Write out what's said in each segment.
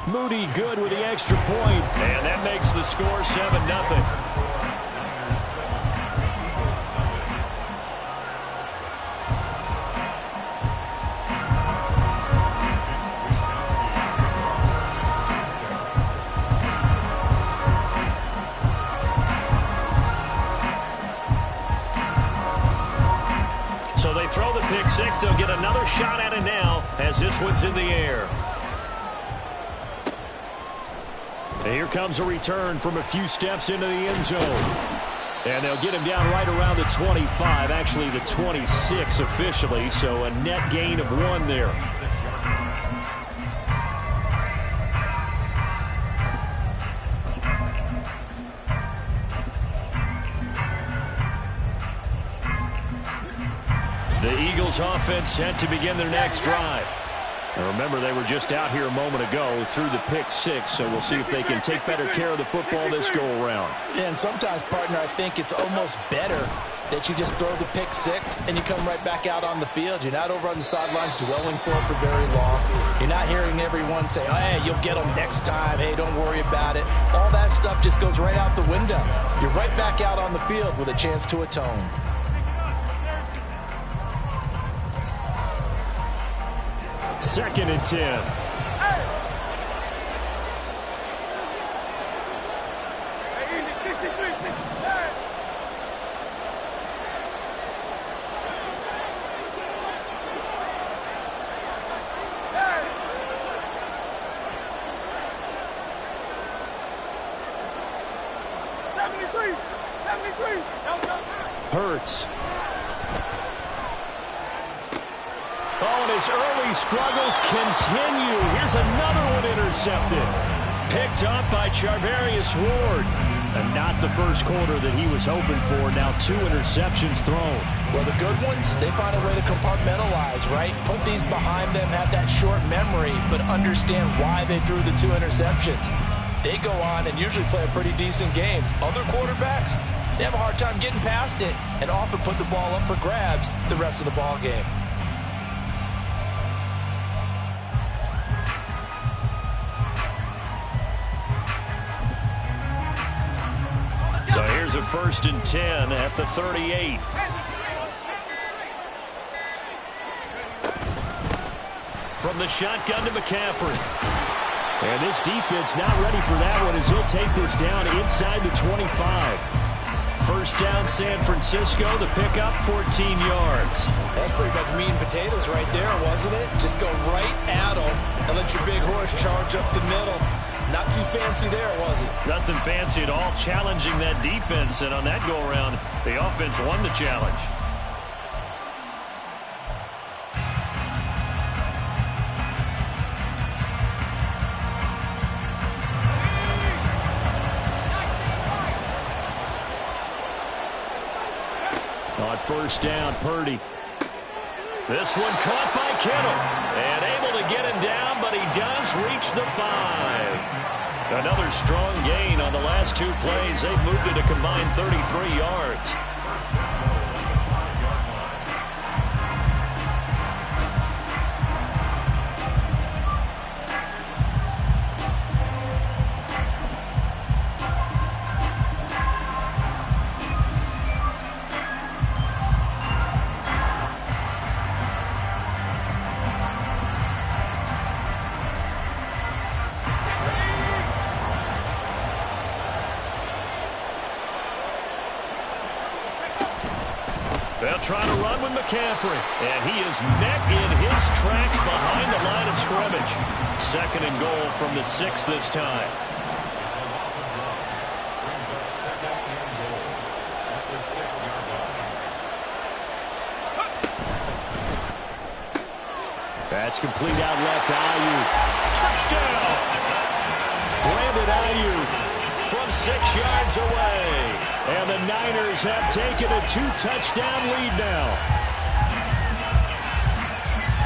Moody good with the extra point. And that makes the score 7-0. So they throw the pick six. They'll get another shot at it now as this one's in the air. And here comes a return from a few steps into the end zone. And they'll get him down right around the 25, actually the 26 officially, so a net gain of 1 there. The Eagles offense set to begin their next drive. Now remember, they were just out here a moment ago through the pick six, so we'll see if they can take better care of the football this go-around. Yeah, and sometimes, partner, I think it's almost better that you just throw the pick six and you come right back out on the field. You're not over on the sidelines dwelling for it for very long. You're not hearing everyone say, oh, hey, you'll get them next time. Hey, don't worry about it. All that stuff just goes right out the window. You're right back out on the field with a chance to atone. Second and 10. Hurts. Oh, and his early struggles continue. Here's another one intercepted. Picked up by Charvarius Ward. And not the first quarter that he was hoping for. Now 2 interceptions thrown. Well, the good ones, they find a way to compartmentalize, right? Put these behind them, have that short memory, but understand why they threw the 2 interceptions. They go on and usually play a pretty decent game. Other quarterbacks, they have a hard time getting past it and often put the ball up for grabs the rest of the ball game. So here's a 1st and 10 at the 38. From the shotgun to McCaffrey. And this defense not ready for that one as he'll take this down inside the 25. First down, San Francisco. The pickup, 14 yards. That's pretty much meat and potatoes right there, wasn't it? Just go right at them and let your big horse charge up the middle. Not too fancy there, was it? Nothing fancy at all, challenging that defense. And on that go-around, the offense won the challenge. On first down, Purdy. This one caught by Kittle. And able to get him down, but he does reach the 5. Another strong gain on the last 2 plays. They've moved it a combined 33 yards. They'll try to run with McCaffrey. And he is met in his tracks behind the line of scrimmage. 2nd and goal from the 6 this time. That's complete out left to Ayuk. Touchdown! Brandon Ayuk from 6 yards away. And the Niners have taken a 2-touchdown lead now.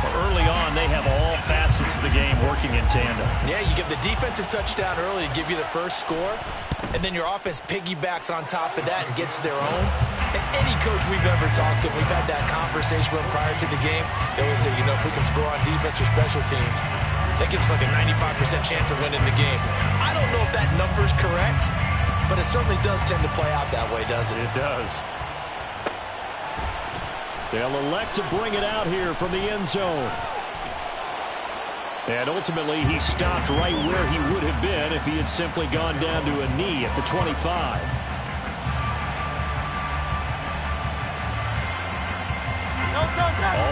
Well, early on, they have all facets of the game working in tandem. Yeah, you give the defensive touchdown early, give you the first score. and then your offense piggybacks on top of that and gets their own. And any coach we've ever talked to, we've had that conversation with prior to the game, they always say, if we can score on defense or special teams, that gives us like a 95% chance of winning the game. I don't know if that number's correct, but it certainly does tend to play out that way, doesn't it? It does. They'll elect to bring it out here from the end zone. And ultimately, he stopped right where he would have been if he had simply gone down to a knee at the 25.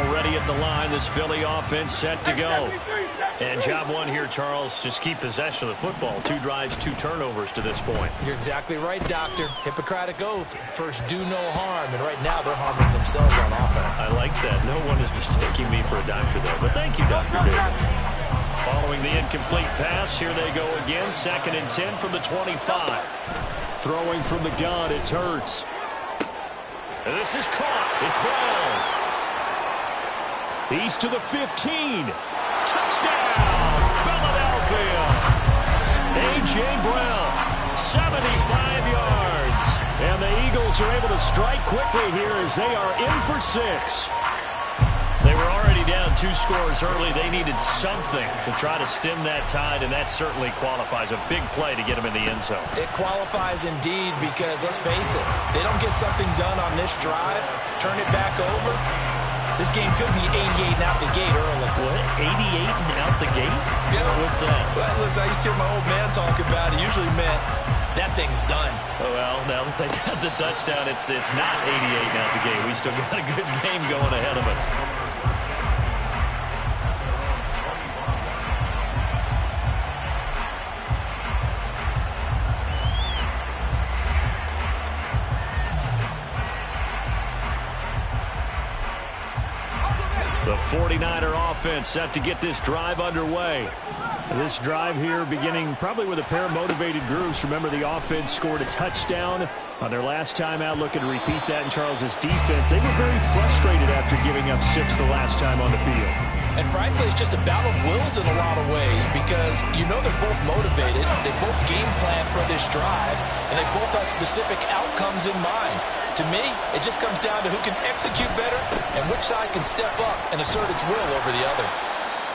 Already at the line, this Philly offense set to go. And job one here, Charles, just keep possession of the football. 2 drives, 2 turnovers to this point. You're exactly right, Doctor. Hippocratic oath. First, do no harm. And right now, they're harming themselves on offense. I like that. No one is mistaking me for a doctor there. But thank you, Dr. Davis. Following the incomplete pass, here they go again. 2nd and 10 from the 25. Throwing from the gun, it's Hurts. And this is caught. It's Brown. He's to the 15. Touchdown, Philadelphia. A.J. Brown, 75 yards. And the Eagles are able to strike quickly here as they are in for 6. They were already down 2 scores early. They needed something to try to stem that tide, and that certainly qualifies. A big play to get them in the end zone. It qualifies indeed because, let's face it, they don't get something done on this drive, turn it back over, this game could be 88 and out the gate early. What? 88 and out the gate? Yeah. What's that? Well, listen, I used to hear my old man talk about it. Usually meant that thing's done. Oh, well, now that they got the touchdown, it's not 88 and out the gate. We still got a good game going ahead of us. The 49er offense set to get this drive underway. This drive here beginning probably with a pair of motivated groups. Remember, the offense scored a touchdown on their last time out. Looking to repeat that in Charles's defense. They were very frustrated after giving up 6 the last time on the field. And frankly, it's just a battle of wills in a lot of ways because they're both motivated. They both game plan for this drive, and they both have specific outcomes in mind. To me, it just comes down to who can execute better and which side can step up and assert its will over the other.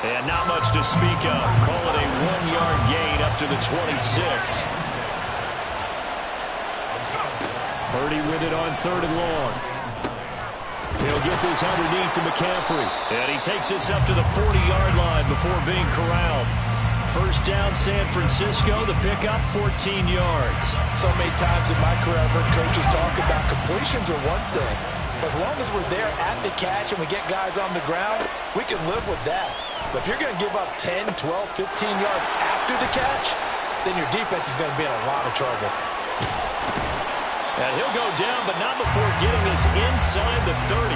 And not much to speak of. Call it a 1-yard gain up to the 26. Purdy with it on 3rd and long. He'll get this underneath to McCaffrey. And he takes this up to the 40-yard line before being corralled. First down, San Francisco. The pickup, 14 yards. So many times in my career, I've heard coaches talk about completions are one thing. But as long as we're there at the catch and we get guys on the ground, we can live with that. But if you're going to give up 10, 12, 15 yards after the catch, then your defense is going to be in a lot of trouble. And he'll go down, but not before getting this inside the 30.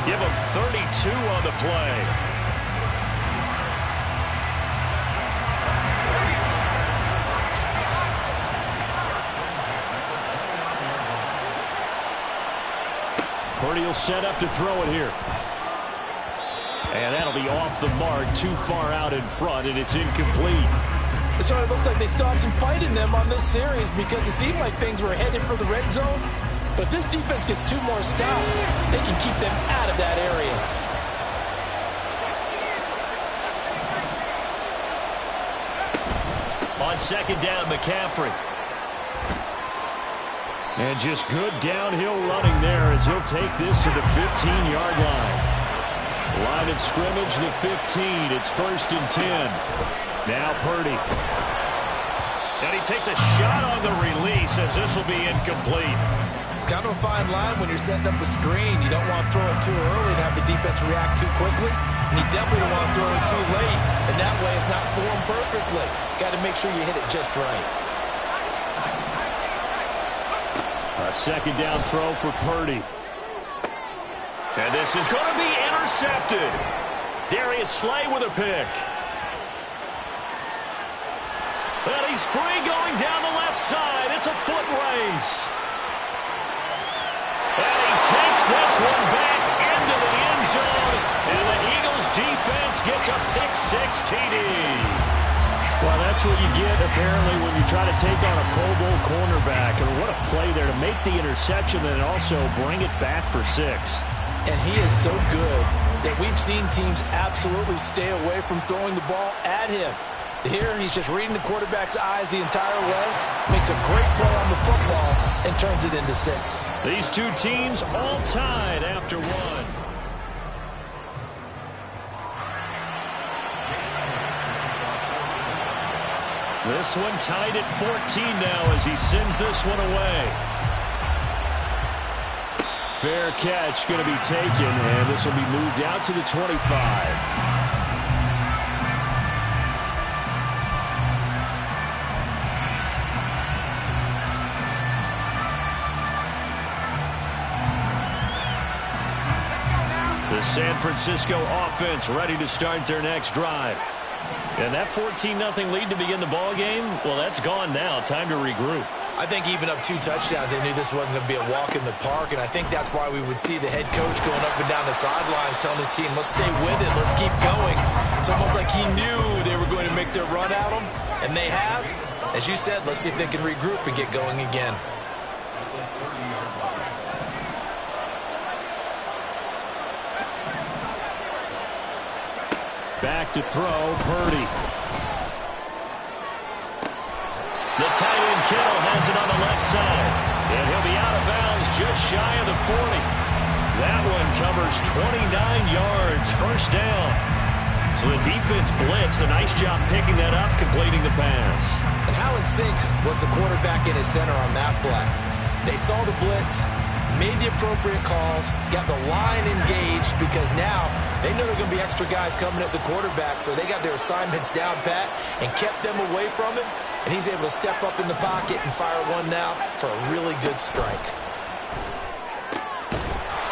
Give him 32 on the play. Purdy will set up to throw it here. And that'll be off the mark, too far out in front, and it's incomplete. So it looks like they still have some fight in them on this series because it seemed like things were headed for the red zone. But if this defense gets 2 more stops, they can keep them out of that area. On 2nd down, McCaffrey. And just good downhill running there as he'll take this to the 15-yard line. Line of scrimmage, the 15. It's 1st and 10. Now Purdy. And he takes a shot on the release as this will be incomplete. Kind of a fine line when you're setting up the screen. You don't want to throw it too early and have the defense react too quickly. And you definitely don't want to throw it too late. And that way it's not formed perfectly. Got to make sure you hit it just right. A 2nd down throw for Purdy. And this is going to be intercepted. Darius Slay with a pick. And he's free going down the left side. It's a foot race. And he takes this one back into the end zone. And the Eagles defense gets a pick 6 TD. Well, that's what you get, apparently, when you try to take on a Pro Bowl cornerback. And what a play there to make the interception and also bring it back for 6. And he is so good that we've seen teams absolutely stay away from throwing the ball at him. Here, he's just reading the quarterback's eyes the entire way, makes a great play on the football, and turns it into 6. These two teams all tied after 1. This one tied at 14 now as he sends this one away. Fair catch going to be taken, and this will be moved out to the 25. The San Francisco offense ready to start their next drive. And that 14-0 lead to begin the ball game, well, that's gone now. Time to regroup. I think even up 2 touchdowns, they knew this wasn't going to be a walk in the park, and I think that's why we would see the head coach going up and down the sidelines telling his team, let's stay with it, let's keep going. It's almost like he knew they were going to make their run at him, and they have. As you said, let's see if they can regroup and get going again. Back to throw, Purdy. The tight end Kittle has it on the left side. And he'll be out of bounds just shy of the 40. That one covers 29 yards, first down. So the defense blitzed. A nice job picking that up, completing the pass. And how in sync was the quarterback in his center on that play? They saw the blitz, made the appropriate calls, got the line engaged because now they know there are going to be extra guys coming at the quarterback, so they got their assignments down pat and kept them away from him, and he's able to step up in the pocket and fire one now for a really good strike.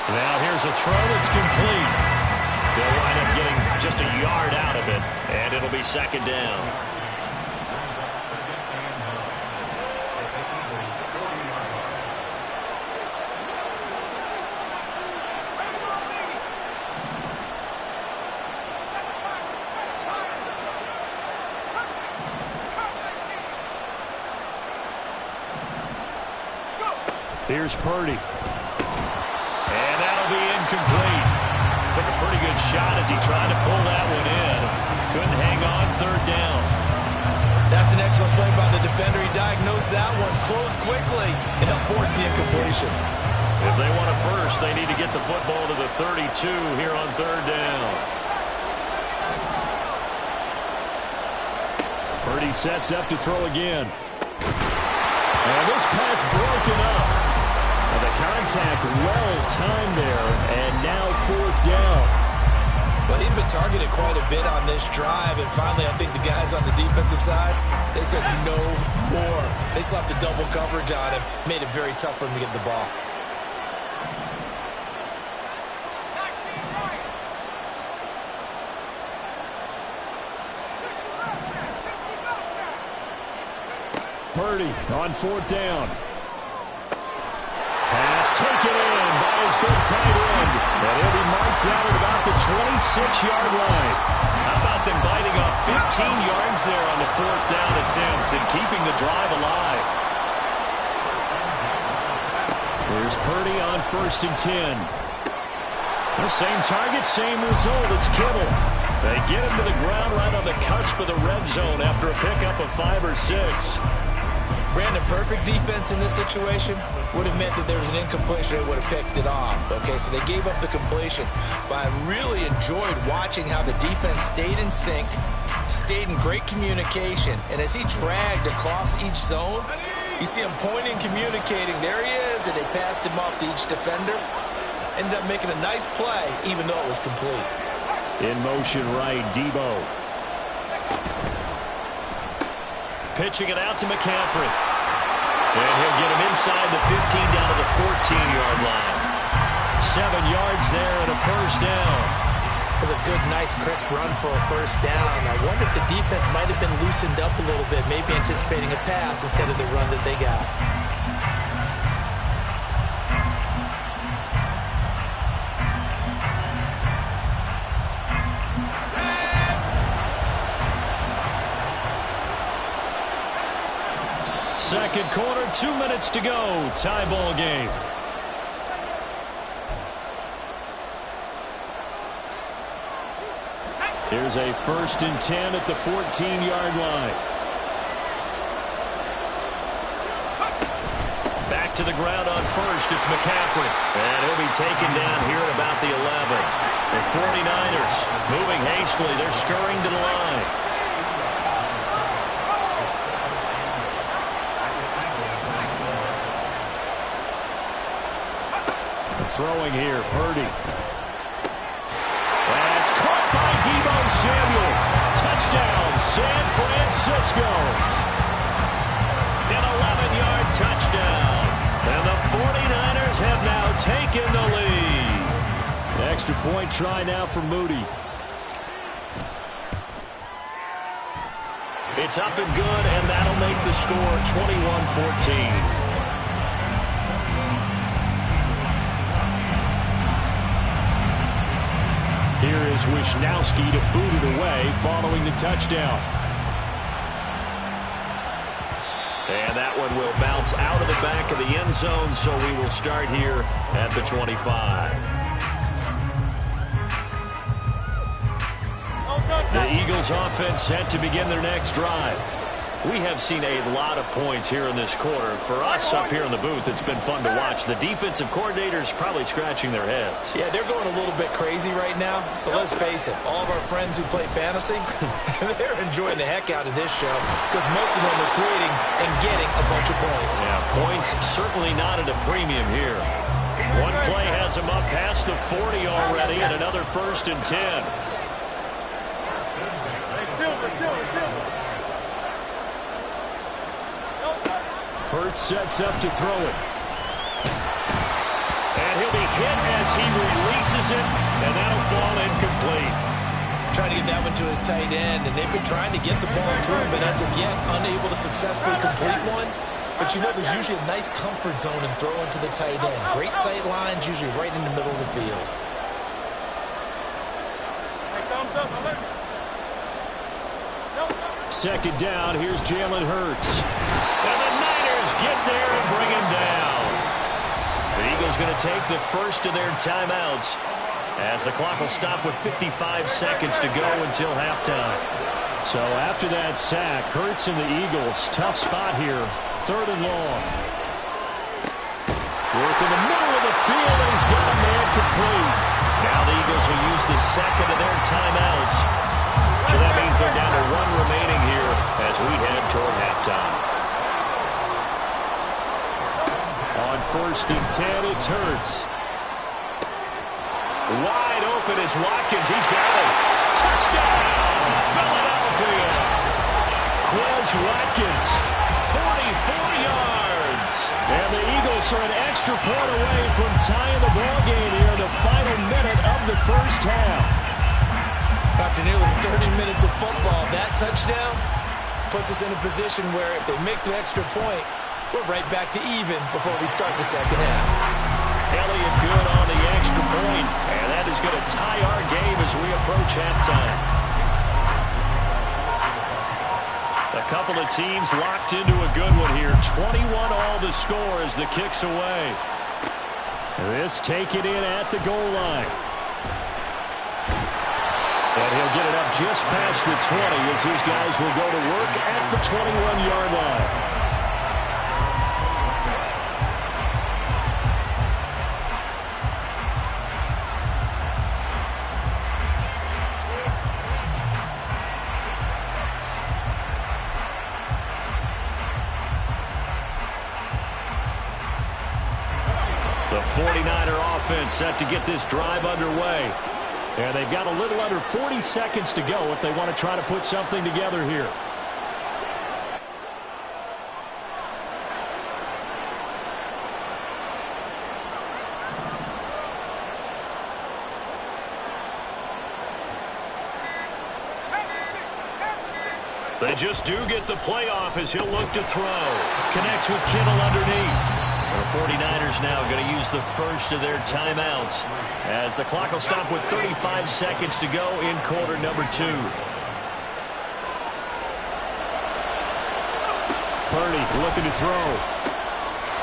Now here's a throw that's complete. They'll wind up getting just a yard out of it, and it'll be second down. Here's Purdy. And that'll be incomplete. Took a pretty good shot as he tried to pull that one in. Couldn't hang on, third down. That's an excellent play by the defender. He diagnosed that one, closed quickly, and helped force the incompletion. If they want a first, they need to get the football to the 32 here on third down. Purdy sets up to throw again. And this pass broken up. The contact well-timed there, and now fourth down. Well, he'd been targeted quite a bit on this drive, and finally I think the guys on the defensive side, they said no more. They slapped the double coverage on him, made it very tough for him to get the ball. Purdy on fourth down. Pass taken in by his big tight end. And he'll be marked down at about the 26-yard line. How about them biting off 15 yards there on the fourth down attempt and keeping the drive alive? Here's Purdy on 1st and 10. The same target, same result. It's Kittle. They get him to the ground right on the cusp of the red zone after a pickup of 5 or 6. Brandon, perfect defense in this situation would have meant that there was an incompletion. They would have picked it off. Okay, so they gave up the completion. But I really enjoyed watching how the defense stayed in sync, stayed in great communication. And as he dragged across each zone, you see him pointing, communicating. There he is, and they passed him off to each defender. Ended up making a nice play, even though it was complete. In motion right, Debo. Pitching it out to McCaffrey. And he'll get him inside the 15 down to the 14-yard line. 7 yards there and a first down. That's a good, nice, crisp run for a first down. I wonder if the defense might have been loosened up a little bit, maybe anticipating a pass instead of the run that they got. second quarter, 2 minutes to go. Tie ball game. Here's a 1st and 10 at the 14-yard line. Back to the ground on first. It's McCaffrey. And he'll be taken down here at about the 11. The 49ers moving hastily. They're scurrying to the line. Throwing here, Purdy. That's caught by Deebo Samuel. Touchdown, San Francisco. An 11-yard touchdown. And the 49ers have now taken the lead. An extra point try now for Moody. It's up and good, and that'll make the score 21-14. Here is Wishnowski to boot it away following the touchdown. And that one will bounce out of the back of the end zone, so we will start here at the 25. The Eagles offense set to begin their next drive. We have seen a lot of points here in this quarter. For us up here in the booth, it's been fun to watch. The defensive coordinators probably scratching their heads. Yeah, they're going a little bit crazy right now. But let's face it, all of our friends who play fantasy, they're enjoying the heck out of this show because most of them are creating and getting a bunch of points. Yeah, points certainly not at a premium here. One play has them up past the 40 already, and another 1st and 10. Hurts sets up to throw it. And he'll be hit as he releases it, and that'll fall incomplete. Trying to get that one to his tight end, and they've been trying to get the ball to him, but as of yet, unable to successfully complete one. But you know, there's usually a nice comfort zone in throwing to the tight end. Great sight lines, usually right in the middle of the field. Second down, here's Jalen Hurts. And the Niners get there and bring him down. The Eagles going to take the first of their timeouts as the clock will stop with 55 seconds to go until halftime. So after that sack, Hurts and the Eagles, tough spot here, 3rd and long. Work in the middle of the field, and he's got a man complete. Now the Eagles will use the second of their timeouts. So that means they're down to 1 remaining here as we head toward halftime. On 1st and 10, it's Hurts. Wide open is Watkins. He's got it. Touchdown, Philadelphia. Quez Watkins, 44 yards. And the Eagles are an extra point away from tying the ball game here in the final minute of the first half. After nearly 30 minutes of football, that touchdown puts us in a position where if they make the extra point, we're right back to even before we start the second half. Elliott good on the extra point, and that is going to tie our game as we approach halftime. A couple of teams locked into a good one here. 21 all the score as the kick's away. This taken in at the goal line. And he'll get it up just past the 20 as these guys will go to work at the 21-yard line. The 49er offense set to get this drive underway. And they've got a little under 40 seconds to go if they want to try to put something together here. They just do get the playoff as he'll look to throw. Connects with Kittle underneath. The 49ers now going to use the first of their timeouts as the clock will stop with 35 seconds to go in quarter number 2. Purdy looking to throw.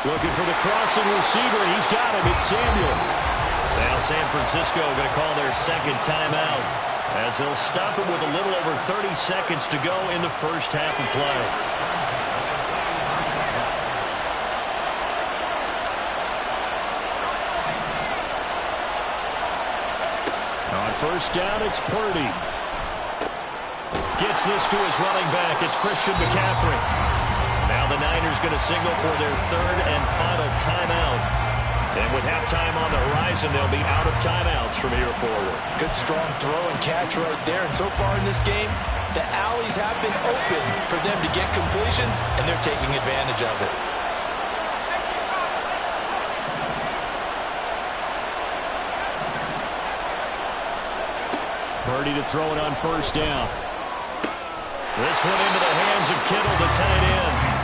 Looking for the crossing receiver. He's got him. It's Samuel. Now San Francisco going to call their second timeout as they'll stop it with a little over 30 seconds to go in the first half of play. On first down, it's Purdy. Gets this to his running back. It's Christian McCaffrey. Now the Niners going to signal for their third and final timeout. And with halftime on the horizon, they'll be out of timeouts from here forward. Good strong throw and catch right there. And so far in this game, the alleys have been open for them to get completions, and they're taking advantage of it. Purdy to throw it on first down. This one into the hands of Kittle, the tight end.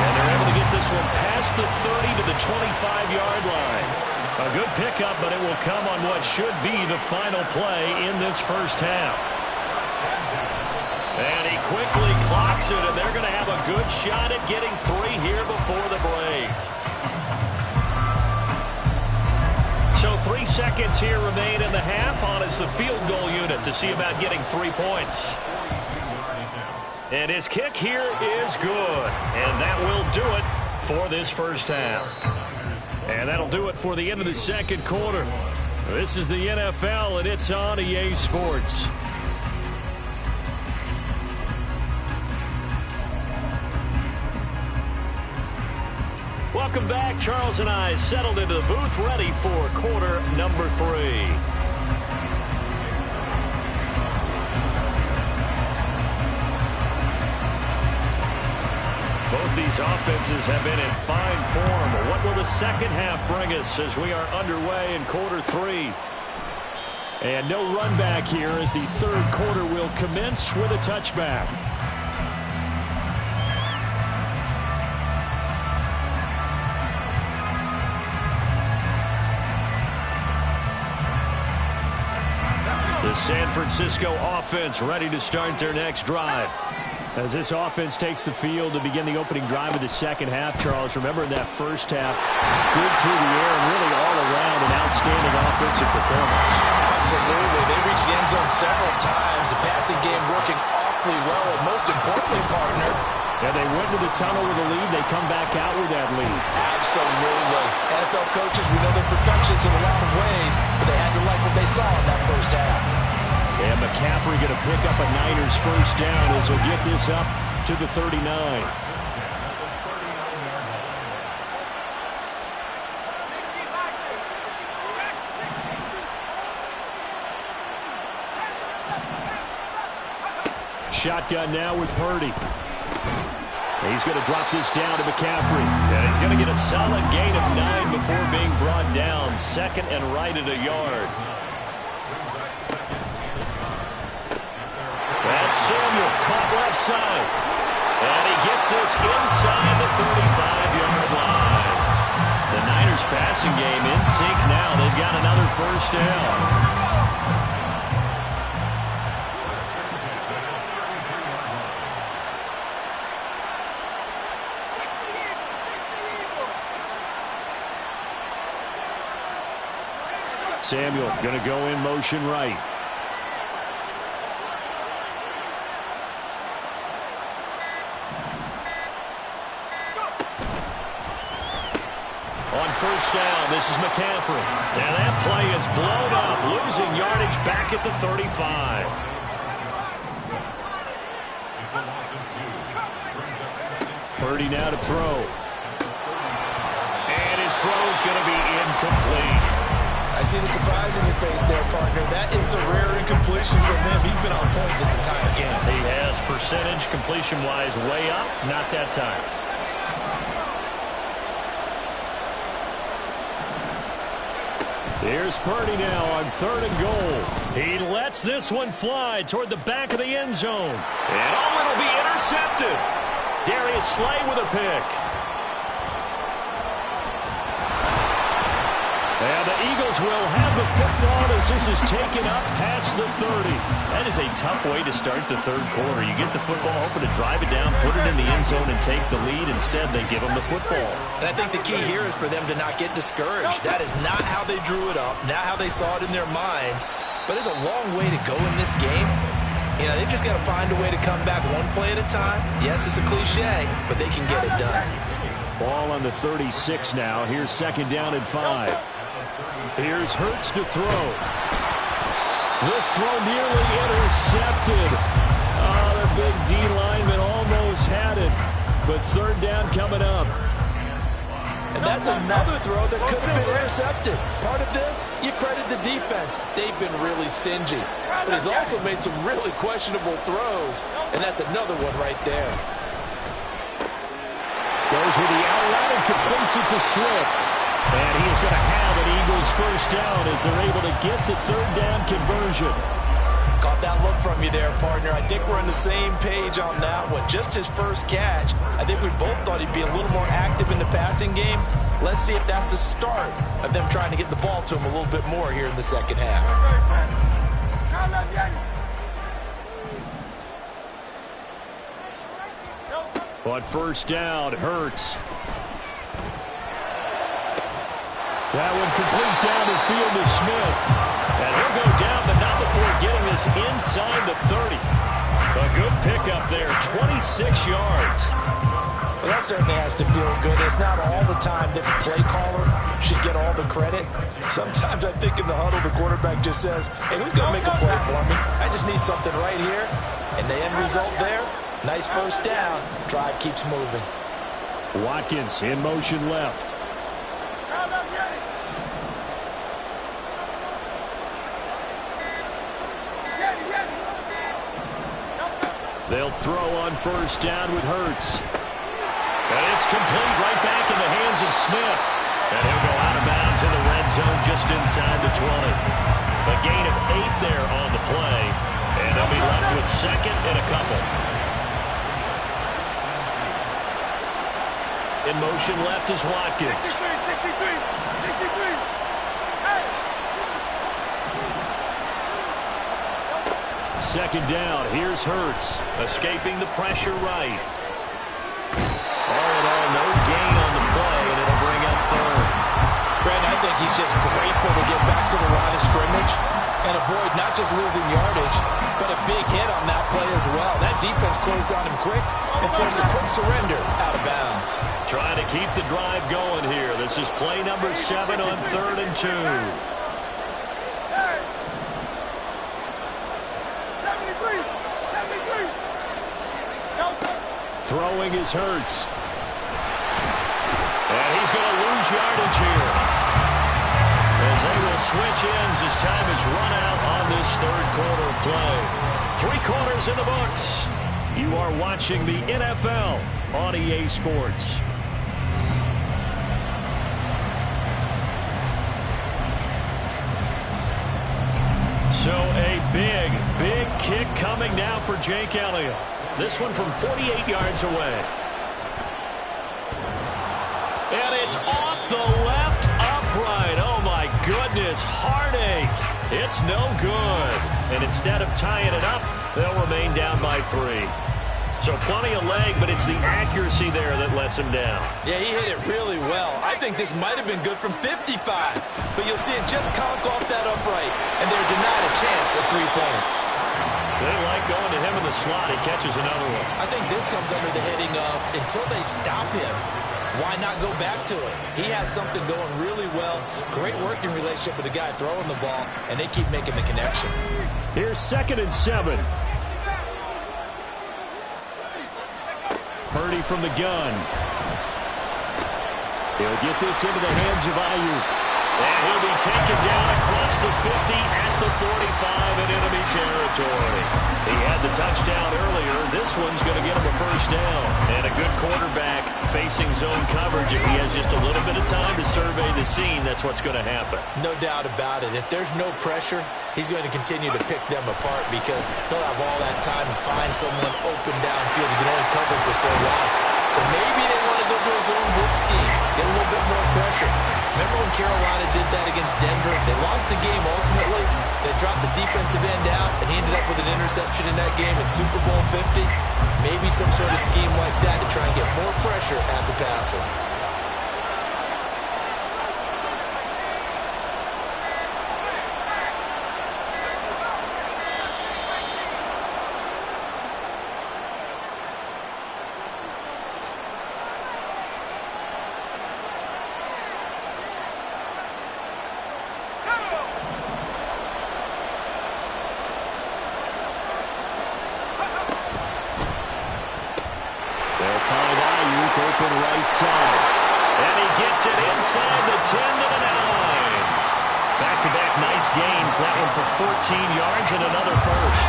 And they're able to get this one past the 30 to the 25-yard line. A good pickup, but it will come on what should be the final play in this first half. And he quickly clocks it, and they're going to have a good shot at getting 3 here before the break. So 3 seconds here remain in the half. On is the field goal unit to see about getting 3 points. And his kick here is good. And that will do it for this first half. And that'll do it for the end of the second quarter. This is the NFL, and it's on EA Sports. Welcome back. Charles and I settled into the booth, ready for quarter number 3. Both these offenses have been in fine form. What will the second half bring us as we are underway in quarter 3? And no run back here as the third quarter will commence with a touchback. The San Francisco offense ready to start their next drive. As this offense takes the field to begin the opening drive of the second half, Charles, remember in that first half, good through the air and really all around an outstanding offensive performance. Absolutely. They reached the end zone several times. The passing game working awfully well, and most importantly, partner, yeah, they went to the tunnel with a lead. They come back out with that lead. Absolutely. NFL coaches, we know they're perfectionists in a lot of ways, but they had to like what they saw in that first half. And McCaffrey going to pick up a Niners first down as he'll get this up to the 39. Shotgun now with Purdy. He's going to drop this down to McCaffrey. And he's going to get a solid gain of 9 before being brought down. Second and right at a yard. That's Samuel caught left side. And he gets this inside the 35-yard line. The Niners passing game in sync now. They've got another first down. Samuel going to go in motion right. On first down, this is McCaffrey. Now that play is blown up, losing yardage back at the 35. Purdy now to throw. And his throw's going to be incomplete. I see the surprise in your face there, partner. That is a rare incompletion from him. He's been on point this entire game. He has percentage completion-wise way up. Not that time. Here's Purdy now on 3rd and goal. He lets this one fly toward the back of the end zone. And it'll be intercepted. Darius Slay with a pick. And the Eagles will have the football as this is taken up past the 30. That is a tough way to start the third quarter. You get the football, hoping to drive it down, put it in the end zone, and take the lead. Instead, they give them the football. And I think the key here is for them to not get discouraged. That is not how they drew it up, not how they saw it in their minds. But there's a long way to go in this game. You know, they've just got to find a way to come back one play at a time. Yes, it's a cliche, but they can get it done. Ball on the 36 now. Here's second down and 5. Here's Hurts to throw. This throw nearly intercepted. Oh, the big D lineman almost had it. But third down coming up. And that's another throw that could have been intercepted. Part of this, you credit the defense. They've been really stingy. But he's also made some really questionable throws. And that's another one right there. Goes with the out route and completes it to Swift. And he is going to have an Eagles first down as they're able to get the third down conversion. Caught that look from you there, partner. I think we're on the same page on that one. Just his first catch. I think we both thought he'd be a little more active in the passing game. Let's see if that's the start of them trying to get the ball to him a little bit more here in the second half. On first down, Hurts. That one complete down the field to Smith. And he'll go down, but not before getting this inside the 30. A good pickup there, 26 yards. Well, that certainly has to feel good. It's not all the time that the play caller should get all the credit. Sometimes I think in the huddle, the quarterback just says, hey, who's going to make a play for me? I just need something right here. And the end result there, nice first down. Drive keeps moving. Watkins in motion left. They'll throw on first down with Hurts. And it's complete right back in the hands of Smith. And he'll go out of bounds in the red zone just inside the 20. A gain of 8 there on the play. And they'll be left with second and a couple. In motion left is Watkins. Second down, here's Hurts. Escaping the pressure right. All in all, no gain on the play, and it'll bring up third. Brandon, I think he's just grateful to get back to the line of scrimmage and avoid not just losing yardage, but a big hit on that play as well. That defense closed on him quick and forced a quick surrender out of bounds. Trying to keep the drive going here. This is play number 7 on 3rd and 2. Throwing is Hurts. And he's going to lose yardage here. As they will switch ends as time is run out on this third quarter of play. 3 quarters in the books. You are watching the NFL on EA Sports. So a big, big kick coming now for Jake Elliott. This one from 48 yards away. And it's off the left upright. Oh, my goodness. Heartache. It's no good. And instead of tying it up, they'll remain down by 3. So plenty of leg, but it's the accuracy there that lets him down. Yeah, he hit it really well. I think this might have been good from 55. But you'll see it just conk off that upright. And they're denied a chance at 3 points. They like going to him in the slot. He catches another one. I think this comes under the heading of until they stop him, why not go back to it? He has something going really well. Great working relationship with the guy throwing the ball, and they keep making the connection. Here's 2nd and 7. Purdy from the gun. He'll get this into the hands of Ayuk. And he'll be taken down across the 50 at the 45 in enemy territory. He had the touchdown earlier. This one's going to get him a first down. And a good quarterback facing zone coverage. If he has just a little bit of time to survey the scene, that's what's going to happen. No doubt about it. If there's no pressure, he's going to continue to pick them apart because he'll have all that time to find someone open downfield. He can only cover for so long. So maybe they want to go to a zone blitz scheme, get a little bit more pressure. Remember when Carolina did that against Denver? They lost the game ultimately. They dropped the defensive end out, and he ended up with an interception in that game in Super Bowl 50. Maybe some sort of scheme like that to try and get more pressure at the passer. Open right side. And he gets it inside the 10 to the 9. Back-to-back nice gains. That one for 14 yards and another first.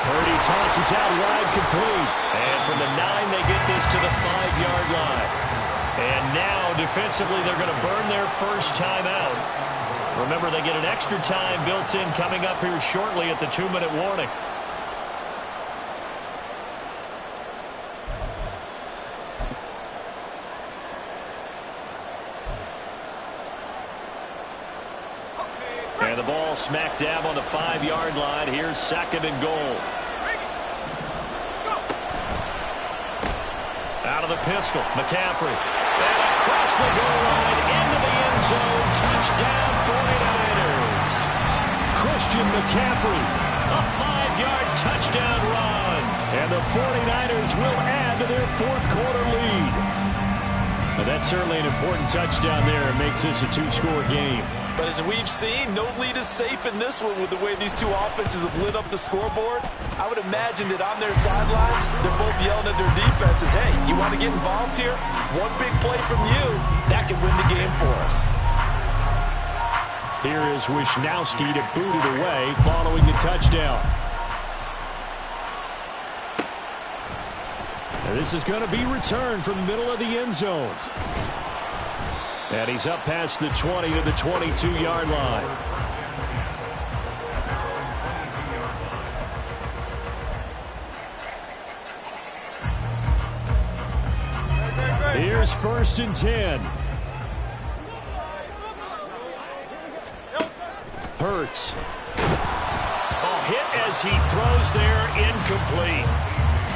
Purdy tosses out wide, complete. And from the 9, they get this to the 5-yard line. And now, defensively, they're going to burn their first timeout. Remember, they get an extra time built in coming up here shortly at the 2-minute warning. And the ball smack dab on the 5-yard line. Here's 2nd and goal. Out of the pistol, McCaffrey. And across the goal line, into the end zone. Touchdown, 49ers. Christian McCaffrey, a 5-yard touchdown run. And the 49ers will add to their 4th quarter lead. Now, that's certainly an important touchdown there. It makes this a 2-score game. But as we've seen, no lead is safe in this one with the way these two offenses have lit up the scoreboard. I would imagine that on their sidelines, they're both yelling at their defenses, hey, you want to get involved here? One big play from you, that can win the game for us. Here is Wishnowski to boot it away following the touchdown. And this is going to be returned from the middle of the end zone. And he's up past the 20 to the 22-yard line. Here's 1st and 10. Hurts. Oh, hit as he throws there, incomplete.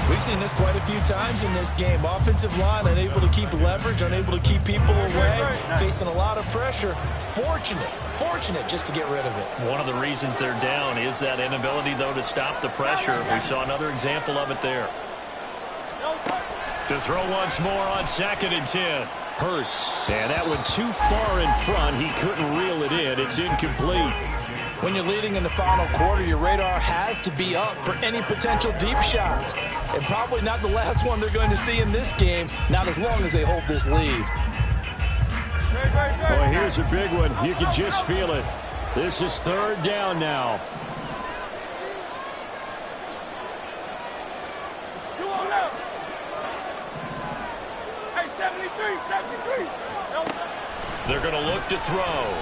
We've seen this quite a few times in this game. Offensive line unable to keep leverage, unable to keep people away, facing a lot of pressure. Fortunate just to get rid of it. One of the reasons they're down is that inability, though, to stop the pressure. We saw another example of it there. To throw once more on 2nd and 10. Hurts. And that one too far in front. He couldn't reel it in. It's incomplete. When you're leading in the final quarter, your radar has to be up for any potential deep shots. And probably not the last one they're going to see in this game, not as long as they hold this lead. Oh, here's a big one. You can just feel it. This is 3rd down now. They're going to look to throw.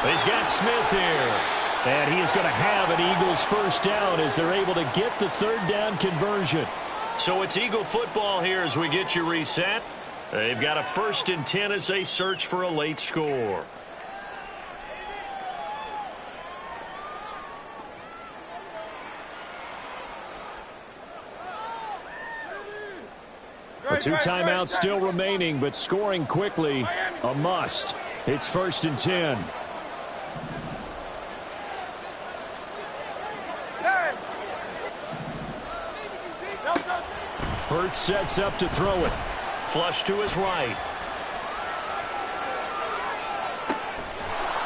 He's got Smith here. And he is going to have an Eagles first down as they're able to get the 3rd down conversion. So it's Eagle football here as we get you reset. They've got a 1st and 10 as they search for a late score. The 2 timeouts still remaining, but scoring quickly, a must. It's 1st and 10. Hurts sets up to throw it. Flush to his right.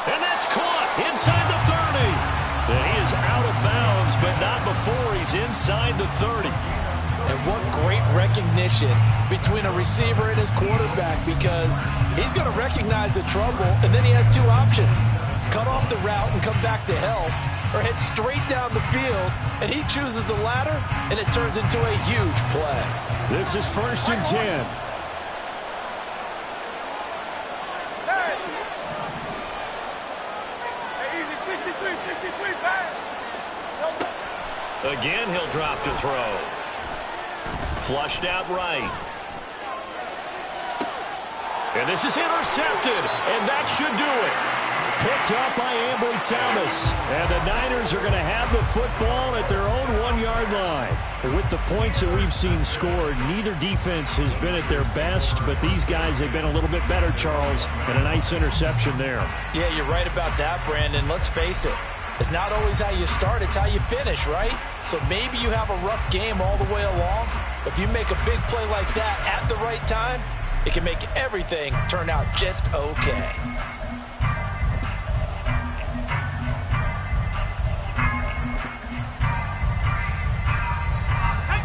And that's caught inside the 30. And he is out of bounds, but not before he's inside the 30. And what great recognition between a receiver and his quarterback, because he's going to recognize the trouble, and then he has 2 options. Cut off the route and come back to help, or head straight down the field, and he chooses the latter, and it turns into a huge play. This is 1st and 10. Again, he'll drop to throw. Flushed out right. And this is intercepted, and that should do it. Picked up by Ambry Thomas. And the Niners are going to have the football at their own 1-yard line. And with the points that we've seen scored, neither defense has been at their best, but these guys have been a little bit better, Charles, and a nice interception there. Yeah, you're right about that, Brandon. Let's face it. It's not always how you start, it's how you finish, right? So maybe you have a rough game all the way along, but if you make a big play like that at the right time, it can make everything turn out just okay.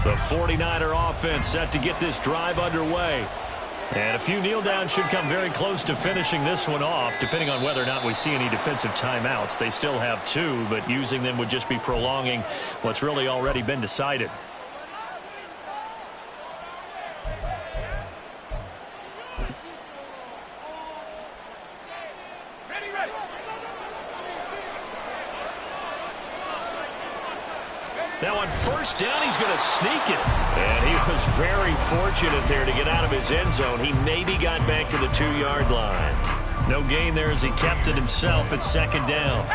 The 49er offense set to get this drive underway. And a few kneel downs should come very close to finishing this one off, depending on whether or not we see any defensive timeouts. They still have 2, but using them would just be prolonging what's really already been decided. Now on first down, he's going to sneak it. And he was very fortunate there to get out of his end zone. He maybe got back to the 2-yard line. No gain there as he kept it himself at second down.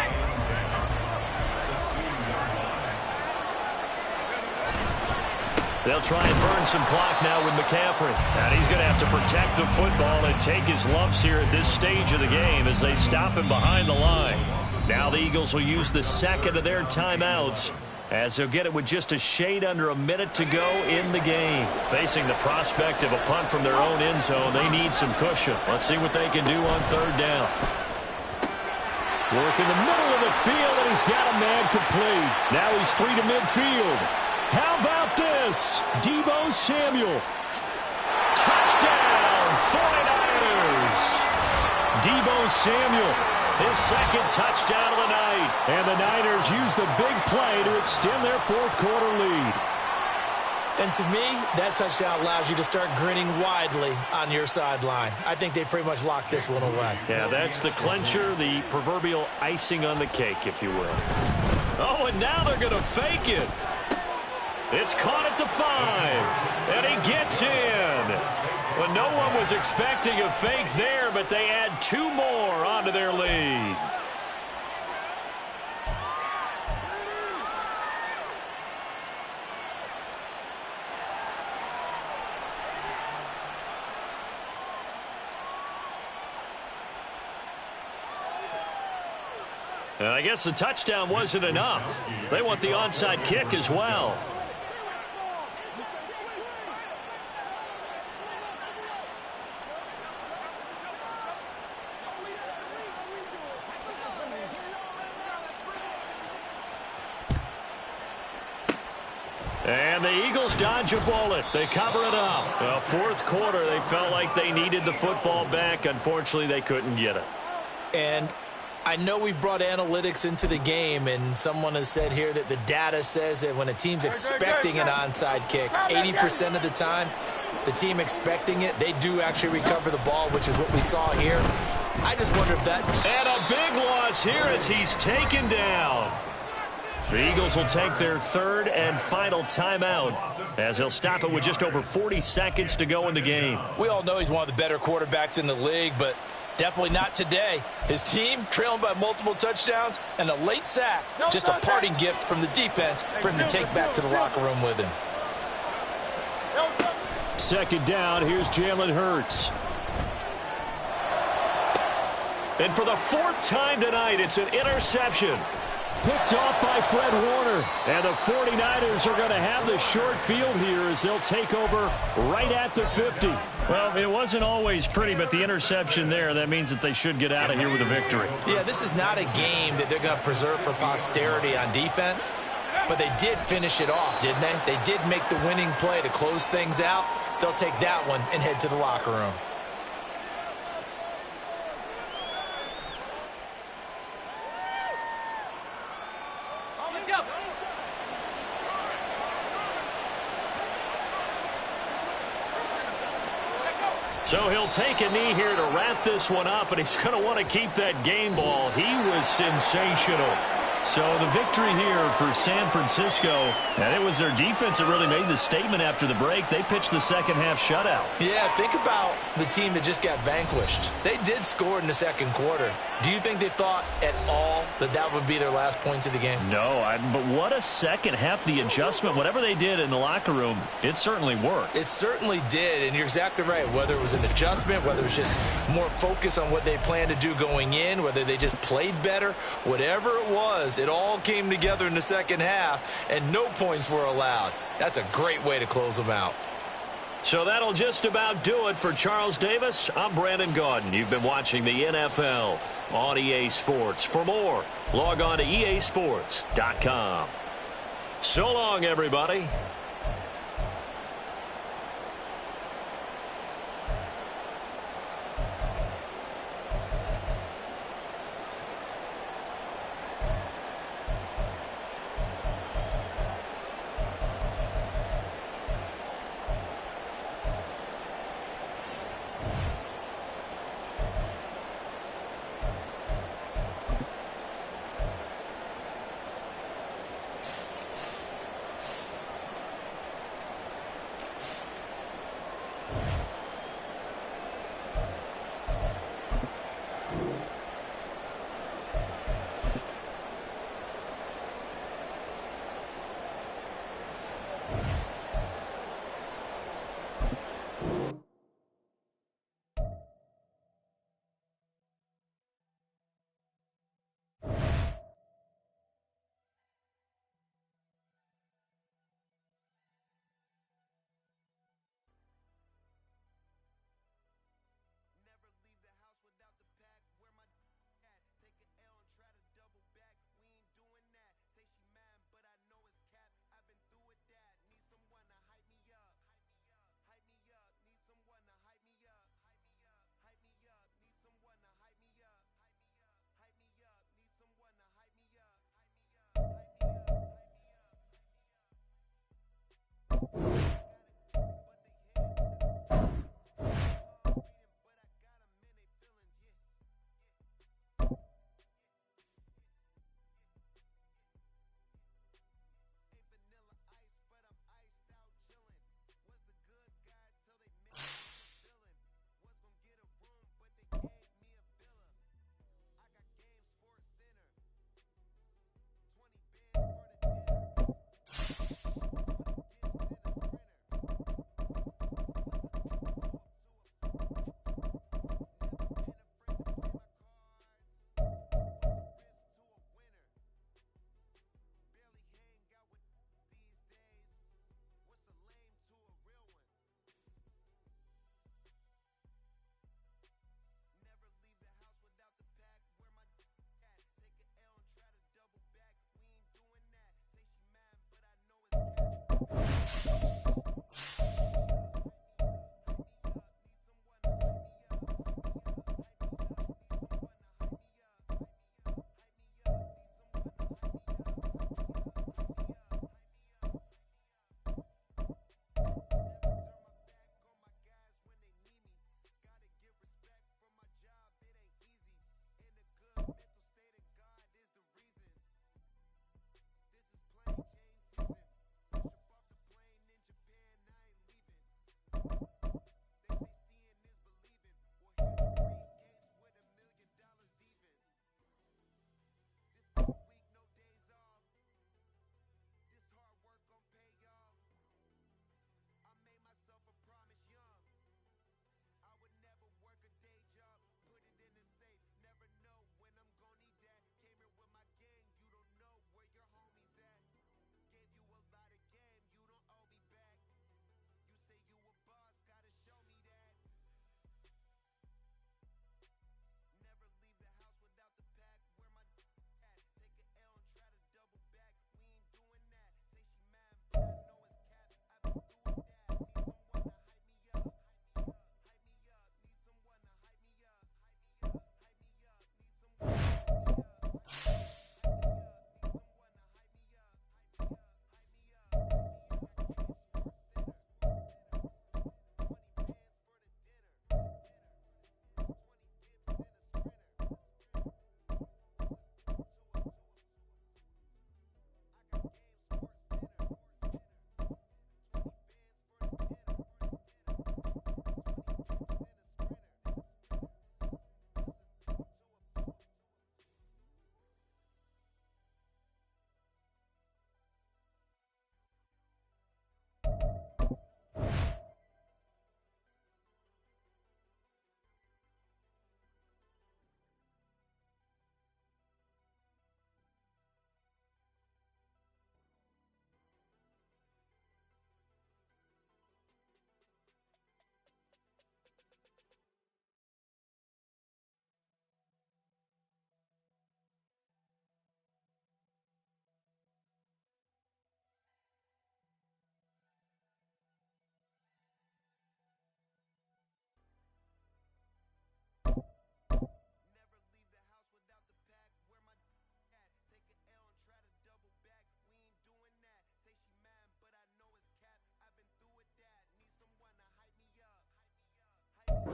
They'll try and burn some clock now with McCaffrey. And he's going to have to protect the football and take his lumps here at this stage of the game as they stop him behind the line. Now the Eagles will use the second of their timeouts, as they'll get it with just a shade under a minute to go in the game. Facing the prospect of a punt from their own end zone, they need some cushion. Let's see what they can do on third down. Work in the middle of the field, and he's got a man complete. Now he's 3 to midfield. How about this? Deebo Samuel. Touchdown, 49ers. Deebo Samuel. His second touchdown of the night. And the Niners use the big play to extend their fourth-quarter lead. And to me, that touchdown allows you to start grinning widely on your sideline. I think they pretty much locked this one away. Yeah, that's the clincher, the proverbial icing on the cake, if you will. Oh, and now they're going to fake it. It's caught at the 5. And he gets in. Well, no one was expecting a fake there, but they add 2 more onto their lead. And I guess the touchdown wasn't enough. They want the onside kick as well. And the Eagles dodge a bullet. They cover it up. Well, fourth quarter, they felt like they needed the football back. Unfortunately, they couldn't get it. And I know we've brought analytics into the game, and someone has said here that the data says that when a team's expecting an onside kick, 80% of the time, the team expecting it, they do actually recover the ball, which is what we saw here. I just wonder if that... And a big loss here as he's taken down. The Eagles will take their third and final timeout as they'll stop it with just over 40 seconds to go in the game. We all know he's one of the better quarterbacks in the league, but definitely not today. His team trailing by multiple touchdowns and a late sack. Just a parting gift from the defense for him to take back to the locker room with him. Second down, here's Jalen Hurts. And for the 4th time tonight, it's an interception. Picked off by Fred Warner. And the 49ers are going to have the short field here as they'll take over right at the 50. Well, it wasn't always pretty, but the interception there, that means that they should get out of here with a victory. Yeah, this is not a game that they're going to preserve for posterity on defense, but they did finish it off, didn't they? They did make the winning play to close things out. They'll take that one and head to the locker room. So he'll take a knee here to wrap this one up, and he's going to want to keep that game ball. He was sensational. So the victory here for San Francisco, and it was their defense that really made the statement after the break. They pitched the second half shutout. Yeah, think about the team that just got vanquished. They did score in the second quarter. Do you think they thought at all that that would be their last points of the game? No, but what a second half. The adjustment, whatever they did in the locker room, it certainly worked. It certainly did, and you're exactly right. Whether it was an adjustment, whether it was just more focus on what they planned to do going in, whether they just played better, whatever it was, it all came together in the second half, and no points were allowed. That's a great way to close them out. So that'll just about do it for Charles Davis. I'm Brandon Gaudin. You've been watching the NFL on EA Sports. For more, log on to easports.com. So long, everybody.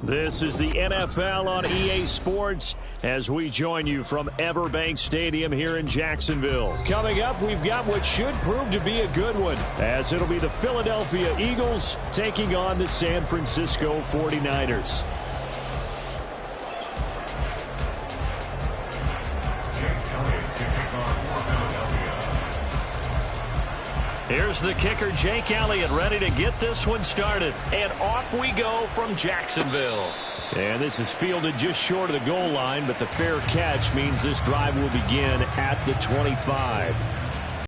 This is the NFL on EA Sports as we join you from Everbank Stadium here in Jacksonville. Coming up, we've got what should prove to be a good one, as it'll be the Philadelphia Eagles taking on the San Francisco 49ers. Here's the kicker, Jake Elliott, ready to get this one started. And off we go from Jacksonville. And this is fielded just short of the goal line, but the fair catch means this drive will begin at the 25.